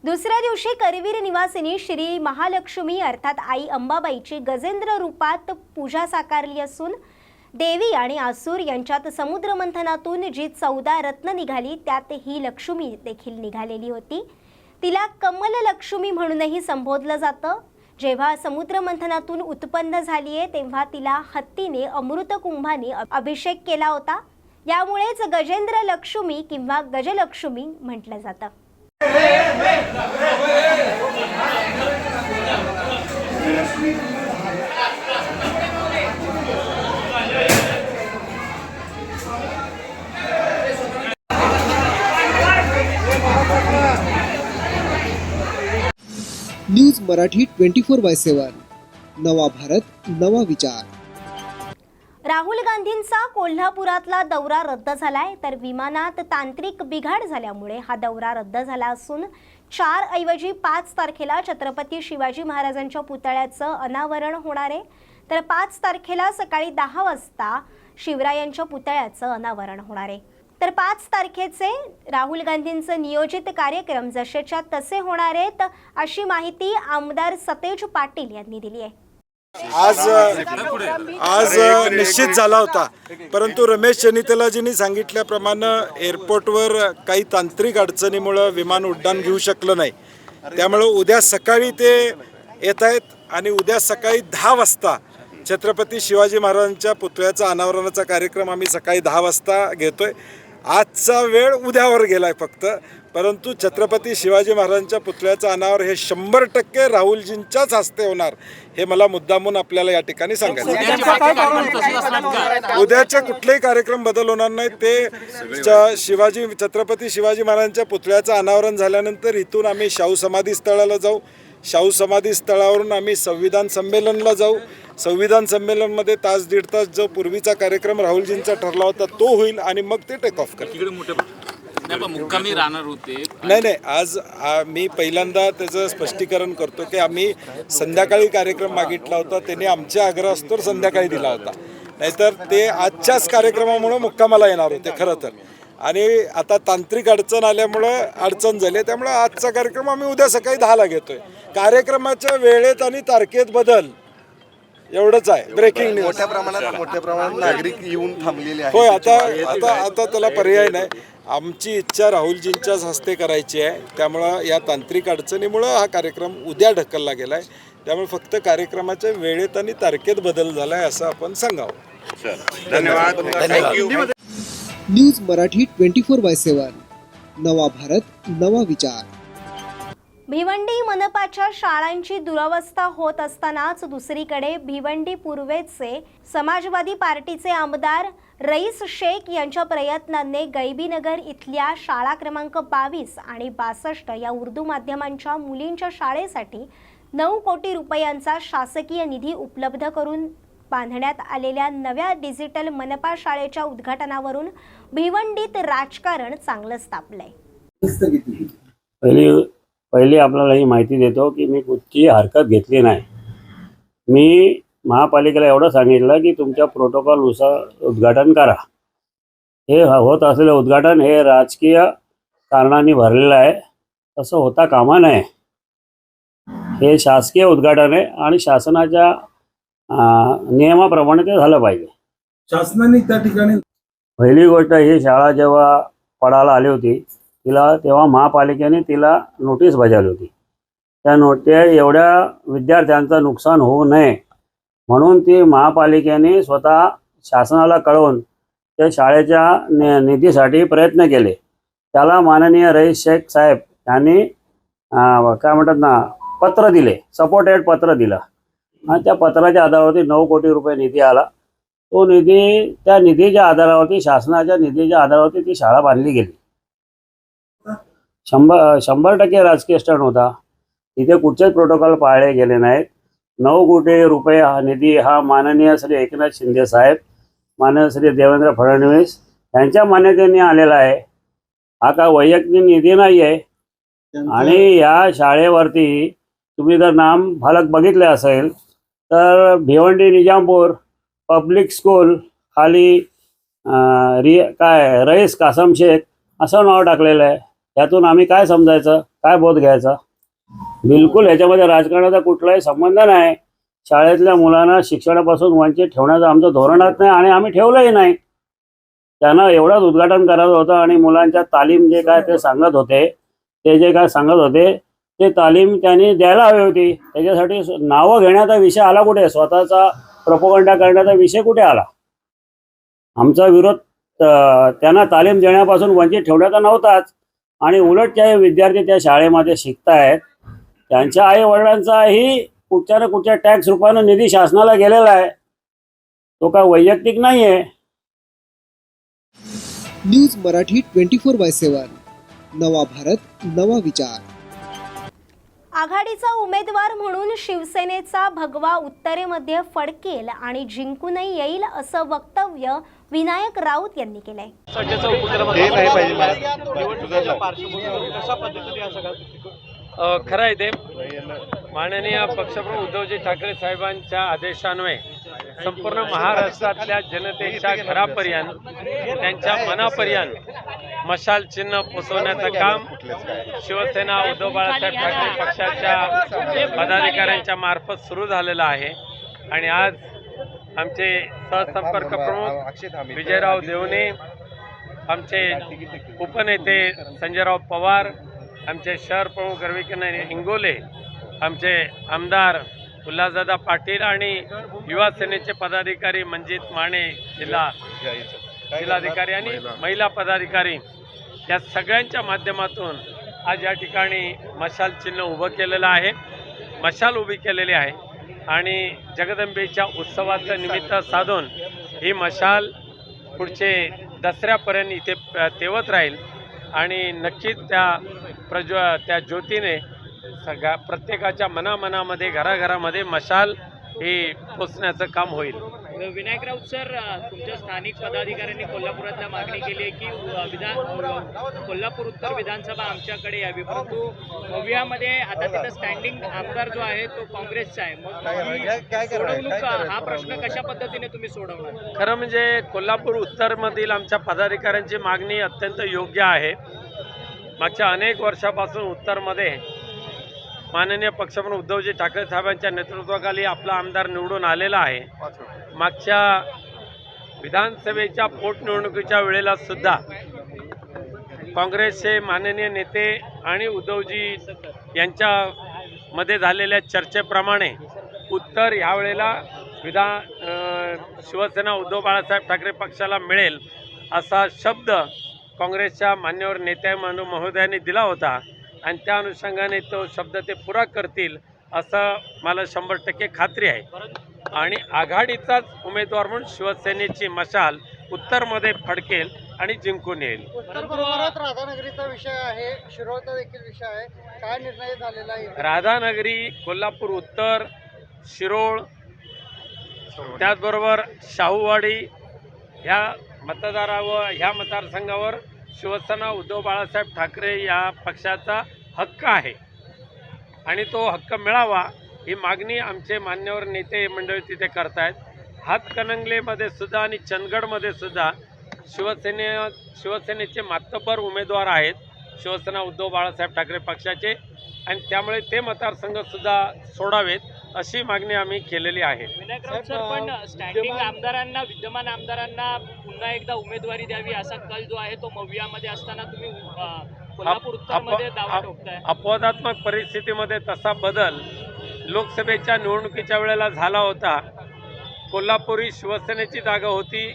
दुसऱ्या दिवशी करवीर निवासिनी श्री महालक्ष्मी अर्थात आई अंबाबाईची गजेंद्र रूपात पूजा साकारली असून देवी आणि आसूर यांच्यात समुद्र मंथनातून जी 14 रत्न निघाली त्यात ही लक्ष्मी देखील निघालेली होती। तिला कमल लक्ष्मी म्हणूनही संबोधलं जातं। जेव्हा समुद्र मंथनातून उत्पन्न झालीये तेव्हा तिला हत्तीने अमृत कुंभाने अभिषेक केला होता। यामुळेच गजेंद्र लक्ष्मी किंवा गजलक्ष्मी म्हटलं जातं। न्यूज मराठी 24/7 नवा भारत नवा विचार। राहुल गांधींचा कोल्हापुरातला दौरा रद्द झालाय, तर विमानात तांत्रिक बिघाड झाल्यामुळे हा दौरा रद्द झाला असून 4 ऐवजी 5 तारखेला छत्रपती शिवाजी महाराजांच्या पुतळ्याचं अनावरण होणार आहे। तर 5 तारखेला सकाळी 10 वाजता शिवरायांच्या पुतळ्याचं अनावरण होणार आहे। तर 5 तारखेचे राहुल गांधींचे नियोजित कार्यक्रम जसेच्या तसे होणार आहेत, अशी माहिती आमदार सतेज पाटील यांनी दिली आहे। आज निश्चित झाला होता, परंतु रमेश चन्नीतलाजींनी सांगितल्याप्रमाणे एअरपोर्टवर काही तांत्रिक अडचणीमुळे विमान उड्डाण घेऊ शकलं नाही। त्यामुळे उद्या सकाळी ते येत आहेत आणि उद्या सकाळी 10 वाजता छत्रपती शिवाजी महाराजांच्या पुतळ्याचा अनावरणाचा कार्यक्रम आम्ही सकाळी 10 वाजता घेतोय। आजचा वेळ उद्यावर गेलाय फक्त, परंतु छत्रपती शिवाजी महाराजांच्या पुतळ्याचं अनावर हे 100% राहुलजींच्याच हस्ते होणार, हे मला मुद्दामून आपल्याला या ठिकाणी सांगायचं। उद्याचे कुठलेही कार्यक्रम बदल होणार नाही। ते छत्रपती शिवाजी महाराजांच्या पुतळ्याचं अनावरण झाल्यानंतर इथून आम्ही शाहू समाधी स्थळाला जाऊ। शाहू समाधी स्थळावरून आम्ही संविधान संमेलनला जाऊ। संविधान संमेलनमध्ये तास दीड तास जो पूर्वीचा कार्यक्रम राहुलजींचा ठरला होता तो होईल आणि मग ते टेक ऑफ करतील। मुक्कामी राहणार होते। नाही, आज मी पहिल्यांदा त्याचं स्पष्टीकरण करतो की आम्ही संध्याकाळी कार्यक्रम मागितला होता, त्यांनी आमच्या आग्रहास्तोवर संध्याकाळी दिला होता, नाहीतर ते आजच्याच कार्यक्रमामुळे मुक्कामाला येणार होते खरं तर। आणि आता तांत्रिक अडचण आल्यामुळं अडचण झाली, त्यामुळं आजचा कार्यक्रम आम्ही उद्या सकाळी 10ला घेतोय। कार्यक्रमाच्या वेळेत आणि तारखेत बदल एवढंच आहे। Breaking news. मोठ्या प्रमाणात नागरिक येऊन थांबलेले आहेत। होय, आता त्याला पर्याय नाही। आमची इच्छा राहुलजींच्याच हस्ते करायची आहे, त्यामुळं या तांत्रिक अडचणीमुळं हा कार्यक्रम उद्या ढकलला गेला आहे। त्यामुळे फक्त कार्यक्रमाच्या वेळेत आणि तारखेत बदल झाला आहे असं आपण सांगावं। धन्यवाद। न्यूज मराठी 24/7 नवा भारत नवा विचार। भिवंडी मनपाच्या शाळांची दुरवस्था होत असतानाच दुसरीकडे भिवंडी पूर्वेचे समाजवादी पार्टीचे आमदार रईस शेख यांच्या प्रयत्नाने गैबीनगर इथल्या शाळा क्रमांक 22 आणि 62 या उर्दू माध्यमांच्या मुलींच्या शाळेसाठी 9 कोटी रुपयांचा शासकीय निधी उपलब्ध करून बांधण्यात आलेल्या नव्या डिजिटल मनपा शाळेच्या उद्घाटनावरून भिवंडीत राजकारण चांगलंच तापलंय। पहिली आपल्याला ही माहिती देतो की मी कुठची हरकत घेतली नाही। मी महापालिकेला एवढं सांगितलं की तुमच्या प्रोटोकॉलनुसार उद्घाटन करा। हे होत असलेलं उद्घाटन हे राजकीय कारणांनी भरलेलं आहे, तसं होता कामा नये। हे शासकीय उद्घाटन आहे आणि शासनाच्या नियमाप्रमाणे ते झालं पाहिजे। शासनाने त्या ठिकाणी पहिली गोष्ट, ही शाळा जेव्हा पडायला आली होती तेव्हा महापालिकेने तिला नोटीस बजावली होती। त्या एवढ्या विद्यार्थ्यांचं नुकसान होऊ नये म्हणून ती महापालिकेने स्वतः शासनाला कळवून त्या शाळेच्या निधीसाठी प्रयत्न केले। त्याला माननीय रईस शेख साहेब यांनी काय म्हणतात ना पत्र दिले, सपोर्टेड पत्र दिलं आणि त्या पत्राच्या आधारावरती 9 कोटी रुपये निधी आला। तो निधी, त्या निधीच्या आधारावरती, शासनाच्या निधीच्या आधारावरती ती शाळा बांधली गेली। 100% राजकीय स्टंट होता, इथे कुठचेच प्रोटोकॉल पाळले गेले नाहीत। 9 कोटी रुपये हा निधी हा माननीय श्री एकनाथ शिंदे साहेब, माननीय श्री देवेंद्र फडणवीस यांच्या मान्यतेने आलेला आहे। हा का वैयक्तिक निधी नाही आहे। आणि या शाळेवरती तुम्ही जर नाम फलक बघितले असेल तर भिवंडी निजामपूर पब्लिक स्कूल खाली रईस कासम शेख असं नाव टाकलेलं आहे। त्यातून आम्ही काय समजायचं, काय बोध घ्यायचा? बिलकुल ह्याच्यामध्ये राजकारणाचा कुठलाही संबंध नाही. शाळेतल्या मुलांना शिक्षणापासून वंचित ठेवण्याचं आमचं धोरणच नाही आणि आम्ही ठेवलंही नाही. त्यांना एवढंच उद्घाटन करायचं होतं आणि मुलांच्या तालीम जे काय ते सांगत होते, ते तालीम त्यांनी द्यायला हवी होती. त्याच्यासाठी नावं घेण्याचा विषय आला कुठे? स्वतःचा प्रोपोगंडा करण्याचा विषय कुठे आला? आमचा विरोध त्यांना तालीम देण्यापासून वंचित ठेवण्याचा नव्हताच. आणि उलट जे विद्यार्थी त्या शाळेमध्ये शिकतायत त्यांच्या आई वडिलांचाही कुठच्या ना कुठच्या टॅक्स रूपानं निधी शासनाला गेलेला आहे. तो काय वैयक्तिक नाही आहे. न्यूज मराठी 24/7 नवा भारत नवा विचार. आघाडीचा उमेदवार म्हणून शिवसेनेचा भगवा उत्तरेमध्ये फडकेल आणि जिंकूनही येईल असं वक्तव्य विनायक राऊत यांनी केलंय. ते नाही पाहिजे मला. खरं आहे ते. माननीय पक्षप्रमुख उद्धवजी ठाकरे साहेबांच्या आदेशान्वये संपूर्ण महाराष्ट्रातल्या जनतेच्या घरापर्यंत, त्यांच्या मनापर्यंत मशाल चिन्ह पोचवण्याचं काम शिवसेना उद्धव बाळासाहेब ठाकरे पक्षाच्या पदाधिकाऱ्यांच्या मार्फत सुरू झालेलं आहे. आणि आज आमचे सहसंपर्क प्रमुख विजयराव देवणे, आमचे उपनेते संजयराव पवार, आमचे शहर प्रमुख रविकिरण इंगोले, आमचे आमदार उल्हासदादा पाटील आणि युवा सेनेचे पदाधिकारी मंजित माने, जिल्हाधिकारी आणि महिला पदाधिकारी, या सगळ्यांच्या माध्यमातून आज या ठिकाणी मशाल चिन्ह उभं केलेलं आहे, मशाल उभी केलेली आहे. आणि जगदंबेच्या उत्सवाचं निमित्त साधून ही मशाल पुढचे दसऱ्यापर्यंत इथे तेवत राहील. आणि नक्कीच त्या ज्योतीने सगळ्या प्रत्येकाच्या मनामध्ये घराघरामध्ये मशाल हे पोचण्याचं काम होईल. विनायक राऊत सर, तुमच्या स्थानिक पदाधिकाऱ्यांनी कोल्हापुरातल्या मागणी केली आहे की कोल्हापूर उत्तर विधानसभा आमच्याकडे यावी, परंतु भव्यामध्ये आता तिथं स्टँडिंग आमदार जो आहे तो काँग्रेसचा आहे. मग सोडवणूक हा प्रश्न कशा पद्धतीने तुम्ही सोडवणार? खरं म्हणजे कोल्हापूर उत्तरमधील आमच्या पदाधिकाऱ्यांची मागणी अत्यंत योग्य आहे. मागच्या अनेक वर्षापासून उत्तरमध्ये माननीय पक्षप्रमुख उद्धवजी ठाकरे साहेबांच्या नेतृत्वाखाली आपला आमदार निवडून आलेला आहे. मागच्या विधानसभेच्या पोटनिवडणुकीच्या वेळेला सुद्धा काँग्रेसचे माननीय नेते आणि उद्धवजी यांच्यामध्ये झालेल्या चर्चेप्रमाणे उत्तर ह्यावेळेला शिवसेना उद्धव बाळासाहेब ठाकरे पक्षाला मिळेल असा शब्द काँग्रेसच्या मान्यवर नेत्या महोदयांनी दिला होता. आणि त्या अनुषंगाने तो शब्द ते पुरा करतील असं मला 100% खात्री आहे. आणि आघाडीचाच उमेदवार म्हणून शिवसेनेची मशाल उत्तरमध्ये फडकेल आणि जिंकून येईल. राधानगरीचा विषय आहे, शिरोळचा देखील विषय आहे, काय निर्णय झालेला आहे? राधानगरी, कोल्हापूर उत्तर, शिरोळ, त्याचबरोबर शाहूवाडी ह्या मतदारसंघावर शिवसेना उद्धव बाळासाहेब ठाकरे या पक्षाचा हक्क आहे आणि तो हक्क मिळावा ही मागणी आमचे मान्यवर नेते मंडळी तिथे करतायत. हातकणंगलेमध्ये सुद्धा आणि चंदगडमध्ये सुद्धा शिवसेनेचे मातब्बर उमेदवार आहेत शिवसेना उद्धव बाळासाहेब ठाकरे पक्षाचे, आणि त्यामुळे ते मतदारसंघसुद्धा सोडावेत अशी मागणी आम्ही केलेली आहे. विनायक राऊत सर, पण स्टँडिंग आमदारांना, विद्यमान आमदारांना पुन्हा एकदा उमेदवारी द्यावी असा कल जो आहे तो मवियामध्ये असताना तुम्ही कोल्हापूर उत्तरमध्ये दावा ठोकताय. अपवादात्मक परिस्थितीमध्ये तसा बदल लोकसभेच्या निवडणुकीच्या वेळेला झाला होता. कोल्हापुरी शिवसेनेची जागा होती,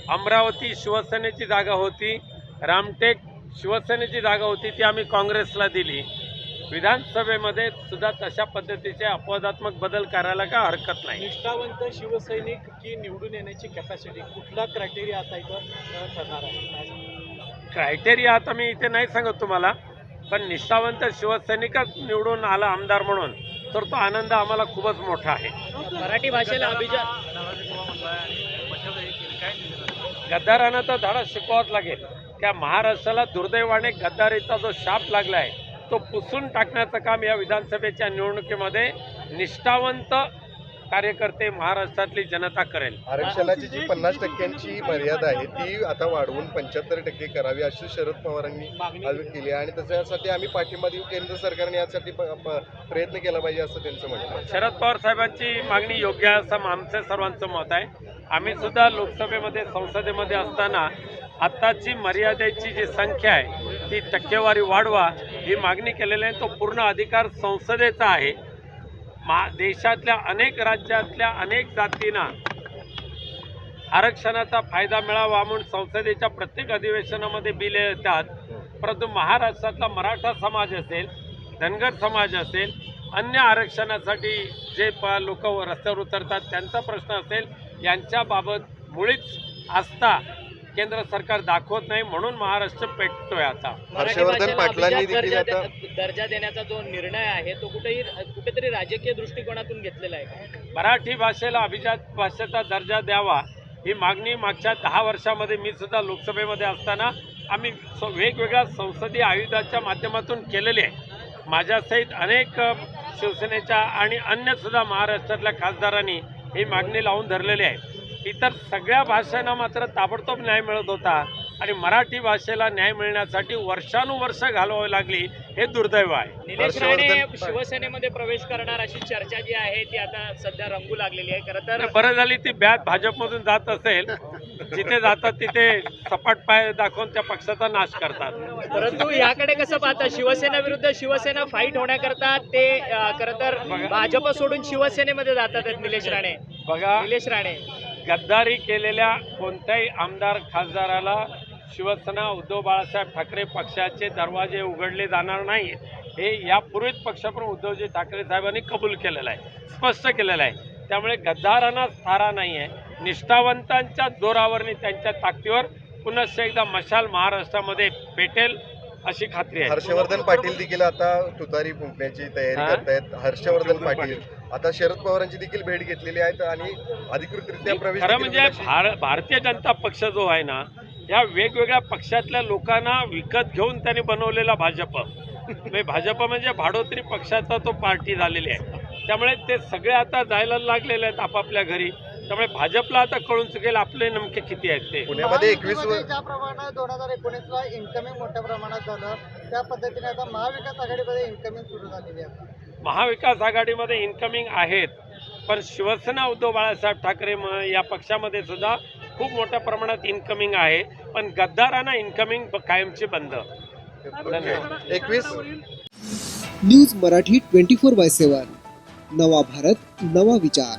अमरावती शिवसेनेची जागा होती, रामटेक शिवसेनेची जागा होती, ती आम्ही काँग्रेसला दिली. विधानसभेमध्ये सुद्धा तशा पद्धतीचे अपवादात्मक बदल करायला काय हरकत नाही. निष्ठावंत शिवसैनिक की निवडून येण्याची कॅपॅसिटी कुठला क्रायटेरिया आता इथं ठरणार आहे? क्रायटेरिया आता मी इथे नाही सांगत तुम्हाला, पण निष्ठावंत शिवसैनिकच निवडून आला आमदार म्हणून तर तो आनंद आम्हाला खूपच मोठा आहे. मराठी भाषेला अभिजात गद्दारांना तर धडा शिकवावाच लागेल. त्या महाराष्ट्राला दुर्दैवाने गद्दारीचा जो शाप लागला आहे तो पुसून टाकण्याचं काम या विधानसभेच्या निवडणुकीमध्ये निष्ठावंत कार्यकर्ते महाराष्ट्रातली जनता करेल. आरक्षणाची जी 50% मर्यादा आहे ती आता वाढवून 75% करावी अशी शरद पवारांनी आज केली आणि त्याच्यासाठी आम्ही पाठिंबा देऊ. केंद्र सरकारने यासाठी प्रयत्न केला पाहिजे असं त्यांचं म्हणणं आहे. शरद पवार साहेबांची मागणी योग्य आहे असं आमचं सर्वांचं मत आहे. आम्ही सुद्धा लोकसभेमध्ये संसदेमध्ये असताना आत्ताची मर्यादेची जी संख्या आहे ती टक्केवारी वाढवा ही मागणी केलेली आहे. तो पूर्ण अधिकार संसदेचा आहे. देशातल्या अनेक राज्यातल्या अनेक जातींना आरक्षणाचा फायदा मिळावा म्हणून संसदेच्या प्रत्येक अधिवेशनामध्ये बिल येतात. परंतु महाराष्ट्रातला मराठा समाज असेल, धनगर समाज असेल, अन्य आरक्षणासाठी जे लोक रस्त्यावर उतरतात त्यांचा प्रश्न असेल, यांच्याबाबत मुळीच आस्था केंद्र सरकार दाखवत नाही. म्हणून महाराष्ट्र पेटतोय. आता हर्षवर्धन पाटलांनी देखील आता दर्जा देण्याचा जो निर्णय आहे तो कुठेतरी राजकीय दृष्टिकोनातून घेतलेला आहे. मराठी भाषेला अभिजात भाषेचा दर्जा द्यावा ही मागणी मागच्या 10 वर्षामध्ये मी सुद्धा लोकसभेमध्ये असताना आम्ही वेगवेगळ्या संसदीय आयुधाच्या माध्यमातून केलेली आहे. माझ्यासहित अनेक शिवसेनेच्या आणि अन्य सुद्धा महाराष्ट्रातल्या खासदारांनी ही मागणी लावून धरलेली आहे. इतर सगळ्या भाषांना मात्र ताबडतोब न्याय मिळत होता आणि मराठी भाषेला न्याय मिळण्यासाठी वर्षानुवर्ष घालवावी लागली. हे दुर्दैव आहे. निलेश राणे शिवसेनेमध्ये प्रवेश करणार अशी चर्चा जी आहे ती आता सध्या रंगू लागलेली आहे. खरं तर बरं झाली ती बॅट भाजपमधून जात असेल. जिथे जातात तिथे सपाट पाय दाखवून त्या पक्षाचा नाश करतात. परंतु याकडे कसं पाहता, शिवसेना विरुद्ध शिवसेना फाईट होण्याकरता ते खरं तर भाजप सोडून शिवसेनेमध्ये जातात आहेत निलेश राणे. बघा, निलेश राणे गद्दारी केलेल्या कोणत्याही आमदार खासदाराला शिवसेना उद्धव बाळासाहेब ठाकरे पक्षाचे दरवाजे उघडले जाणार नाहीत. हे यापूर्वीच पक्षप्रमुख उद्धवजी ठाकरे साहेबांनी कबूल केलेलं आहे, स्पष्ट केलेलं आहे. त्यामुळे गद्दारांना थारा नाही आहे. निष्ठावंतांच्या जोरावरनी त्यांच्या ताकदीवर पुनश्च एकदा मशाल महाराष्ट्रामध्ये पेटेल अशी खात्री आहे. हर्षवर्धन पाटील देखील आता तुतारी फुंकण्याची तयारी करतायत. हर्षवर्धन पाटील आता शरद पवारांची देखील भेट घेतलेली आहे आणि अधिकृतरित्या प्रवेश. खरं म्हणजे भारतीय जनता पक्ष जो आहे ना, या वेगवेगळ्या पक्षातल्या लोकांना विकत घेऊन त्यांनी बनवलेला भाजप भाजप म्हणजे भाडोत्री पक्षाचा तो पार्टी झालेली आहे. त्यामुळे ते सगळे आता जायला लागलेले आहेत आपापल्या घरी. त्यामुळे भाजपला आता कळून चुकेल आपले नेमके किती आहेत ते. पुण्यामध्ये 21 ज्या प्रमाणात 2019ला इन्कमिंग मोठ्या प्रमाणात झालं त्या पद्धतीने आता महाविकास आघाडीमध्ये इन्कमिंग सुरू झालेली आहे. महाविकास आघाडीमध्ये इन्कमिंग आहेत, पण शिवसेना उद्धव बाळासाहेब ठाकरे या पक्षामध्ये सुद्धा खूप मोठ्या प्रमाणात इन्कमिंग आहे. पण गद्दारांना इन्कमिंग कायमची बंद. धन्यवाद. 21 न्यूज मराठी 24/7 नवा भारत नवा विचार.